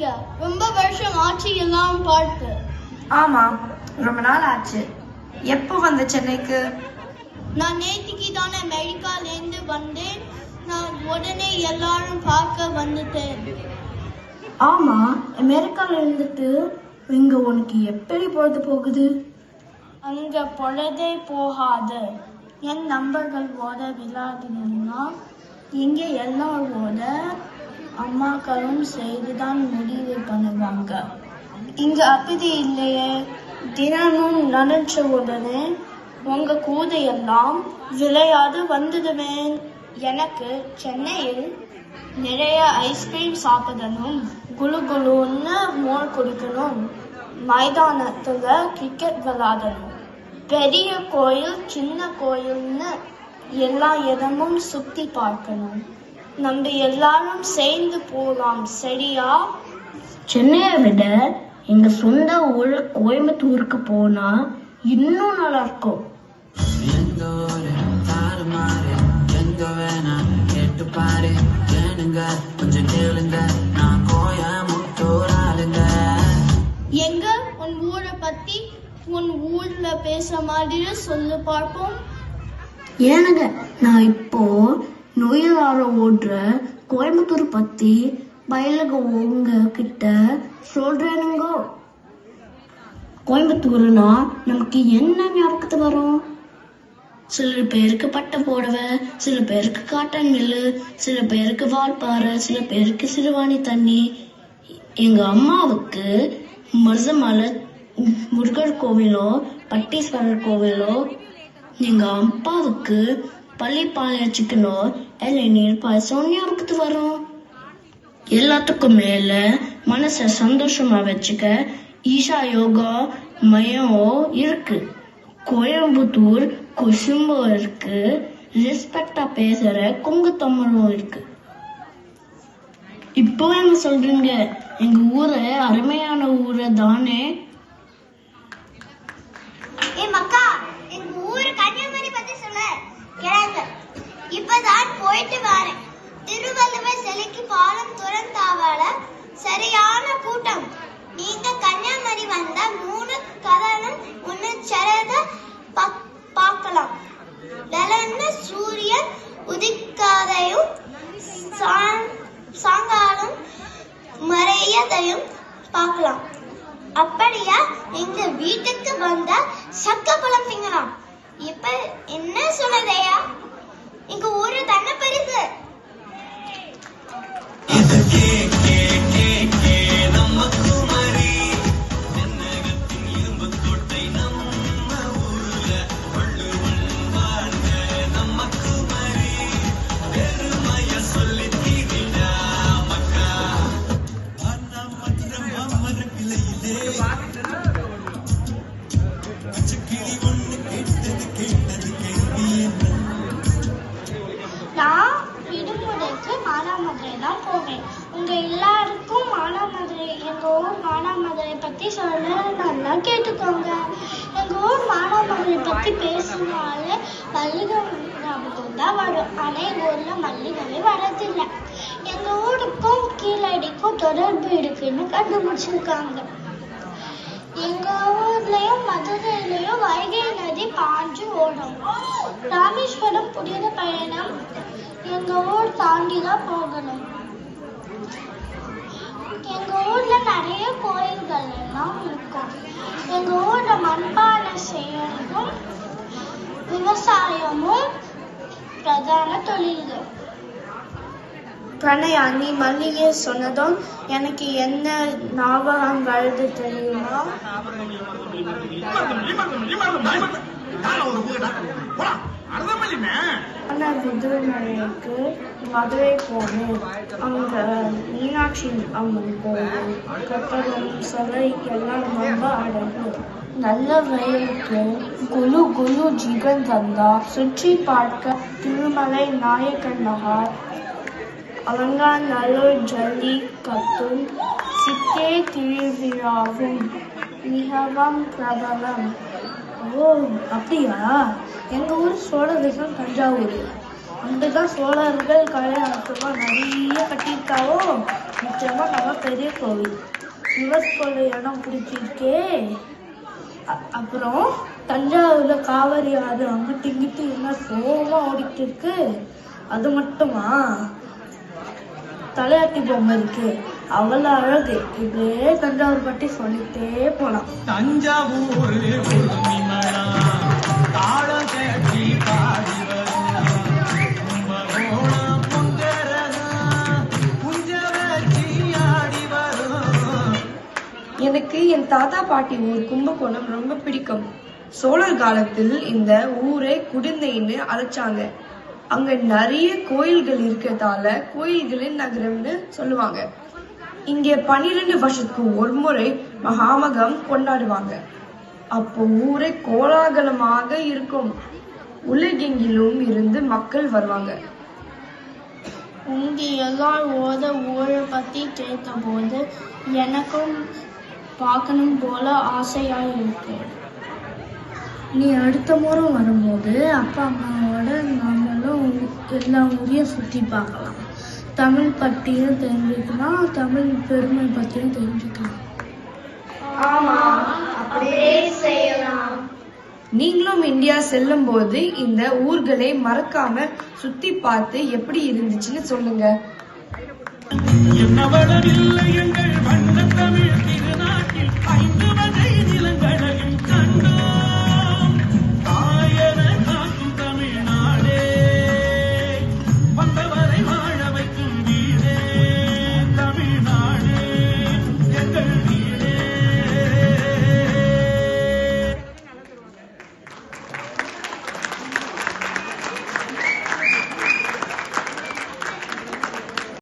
நீங்க ரொம்ப வருஷம் ஆச்சு எல்லாம் பார்த்து. ஆமா, ரொம்ப நாள் ஆச்சு. எப்போ வந்த சென்னைக்கு? நான் நேத்திக்கு தானே அமெரிக்கால இருந்து வந்தேன். நான் உடனே எல்லாரும் பார்க்க வந்துட்டேன். ஆமா, அமெரிக்கால இருந்துட்டு இங்க உனக்கு எப்படி பொழுது போகுது? அங்க பொழுதே போகாது. என் நண்பர்களோட விளையாடணும்னா இங்க எல்லாரோட அம்மாக்களும் செய்துதான் முடிவு பண்ணுவாங்க. இங்க அப்படி இல்லையே. தினமும் நினைச்ச உடனே உங்க கூட எல்லாம் விளையாட வந்துடுவேன். எனக்கு சென்னையில் நிறைய ஐஸ்கிரீம் சாப்பிடணும், குளு குளுன்னு மோர் குடிக்கணும், மைதானத்துல கிரிக்கெட் விளையாடணும், பெரிய கோயில் சின்ன கோயில்னு எல்லா இடமும் சுத்தி பார்க்கணும். நம்ம எல்லாரும் சேர்ந்து போலாம், சரியா? சென்னையை விட எங்க சொந்த ஊர் கோயம்புத்தூருக்கு போனா இன்னும் நல்லா இருக்கும். எங்க உன் ஊரை பத்தி உன் ஊர்ல பேசுற மாதிரி சொல்லு பார்ப்போம். ஏனுங்க, நான் இப்போ நோயாள ஓடுற கோயம்புத்தூர் பத்தி பயிலுங்க உங்க கிட்ட சொல்றேனுங்க. கோயம்புத்தூர்னா நமக்கு என்ன ஞாபகத்து வரும்? சில பேருக்கு பட்டை போடவை, சில பேருக்கு காட்டன் மில்லு, சில பேருக்கு வால்பாறை, சில பேருக்கு சிறுவாணி தண்ணி. எங்க அம்மாவுக்கு மருதமலை முருகர் கோவிலோ பட்டீஸ்வரர் கோவிலோ, எங்க அப்பாவுக்கு பள்ளிப்பாளையம் சிக்கனோ இளநீர் பாயசம் ஞாபகத்து வரும். எல்லாத்துக்கும் மேல மனச சந்தோஷமா வச்சுக்க ஈஷா யோகா மையம் இருக்கு. கோயம்புத்தூர் குசும்பு இருக்கு. ரெஸ்பெக்டா பேசுற கொங்கு தமிழும் இருக்கு. இப்போ என்ன சொல்றீங்க? எங்க ஊரு அருமையான ஊரை தானே. மக்கா, எங்க ஊரு கன்னியாகுமரி பத்தி சொல்ல கேளுங்க. இப்பதான் போயிட்டு வரேன். திருவள்ளுவர் சிலைக்கு பாலம் துறந்தாவல சரியான கூட்டம். நீங்க கன்னியாகுமரி வந்த 3 கதனம் ஒன்னு சிறத பார்க்கலாம். வெள்ளன சூரியன் உதிக்காதையும் சாயங்காலம் மறையதையும் பார்க்கலாம். அப்படியா எங்க வீட்டுக்கு வந்தா சக்கப்பழம் திங்கலாம். இப்ப என்ன சொல்லுதையா? எங்க ஊரு தன்னை பெருசு. நான் விடுமுறைக்கு மானாமதுரை தான் போவேன். உங்க எல்லாருக்கும் மானாமதுரை, எங்க ஊர் மானாமதுரை பத்தி சொல்ல நல்லா கேட்டுக்கோங்க. எங்க ஊர் மானாமதுரை பத்தி பேசினாலே மல்லிகை ஞாபகம் தான் வரும். ஆனா எங்க ஊர்ல மல்லிகை வரதில்லை. எங்க ஊருக்கும் கீழடிக்கும் தொடர்பு இருக்குன்னு கண்டுபிடிச்சிருக்காங்க. எங்க ஊர்லயும் மதுரையிலயும் வைகை நதி பாஞ்சு ஓடும். ராமேஸ்வரம் புனித பயணம் எங்க ஊர் தாண்டிதான் போகணும். எங்க ஊர்ல நிறைய கோயில்கள் எல்லாம் இருக்கும். எங்க ஊர்ல மண்பானை செய்யறதும் விவசாயமும் பிரதான தொழில்கள். பிரணயா, நீ மல்லிகை சொன்னதும் எனக்கு என்ன ஞாபகம் வருது தெரியுமா? விடுமுறைக்கு மதுரை போனேன். அங்க மீனாட்சி அம்மன் கோவில் கட்டடம் சிலை எல்லாம் ரொம்ப அழகு. நல்ல வெயிலுக்கு குழு குழு ஜீவன் தந்தா சுற்றி பார்க்க திருமலை நாயக்கன் நகர், அலங்காநல்லூர் ஜல்லிக்கட்டும் சித்தே திருவிழாவும் மிகவும் பிரபலம். ஓ, அப்படியா? எங்க ஊர் சோழர்கள் தஞ்சாவூர். அங்கதான் சோழர்கள் கல்யாணத்துமா நிறைய கட்டியிருக்காவோ. நிச்சயமா நம்ம பெரிய கோவில். யுனெஸ்கோல இடம் பிடிச்சிருக்கே. அப்புறம் தஞ்சாவூர்ல காவிரி ஆறு அங்கிட்டு இங்கிட்டு என்ன சோகமா ஓடிட்டு இருக்கு. அது மட்டுமா, தலையாட்டி பொம்மை இருக்கு, அவ்வளவு அழகு. இப்படியே தஞ்சாவூர் பற்றி சொல்லிட்டே போலாம். தஞ்சாவூர் எனக்கு என் தாத்தா பாட்டி ஊர் கும்பகோணம் ரொம்ப பிடிக்கும். சோழர் காலத்தில் இந்த ஊரை குடிந்தைன்னு அழைச்சாங்க. அங்க நிறைய கோயில்கள் இருக்கிறதால கோயில்களின் நகரம்னு சொல்லுவாங்க. இங்க 12 வருஷத்துக்கு ஒரு முறை மகாமகம் கொண்டாடுவாங்க. அப்போ ஊரே கோலாகலமாக இருக்கும். உலகெங்கிலும் இருந்து மக்கள் வருவாங்க. உங்க எல்லாரோட ஊரை பத்தி கேட்டபோது எனக்கும் பார்க்கணும் போல ஆசையா இருக்கு. நீ அடுத்த முறை வரும்போது அப்பா அம்மாவோட நம்மளும் எல்லா ஊரையும் சுற்றி பார்க்கலாம். தமிழ் பற்றியும் தெரிஞ்சுக்கலாம், தமிழ் பெருமை பற்றியும் தெரிஞ்சுக்கலாம். நீங்களும் இந்தியா செல்லும் போது இந்த ஊர்களை மறக்காம சுத்தி பார்த்து எப்படி இருந்துச்சுன்னு சொல்லுங்க. என்ன வளரில்லை எங்க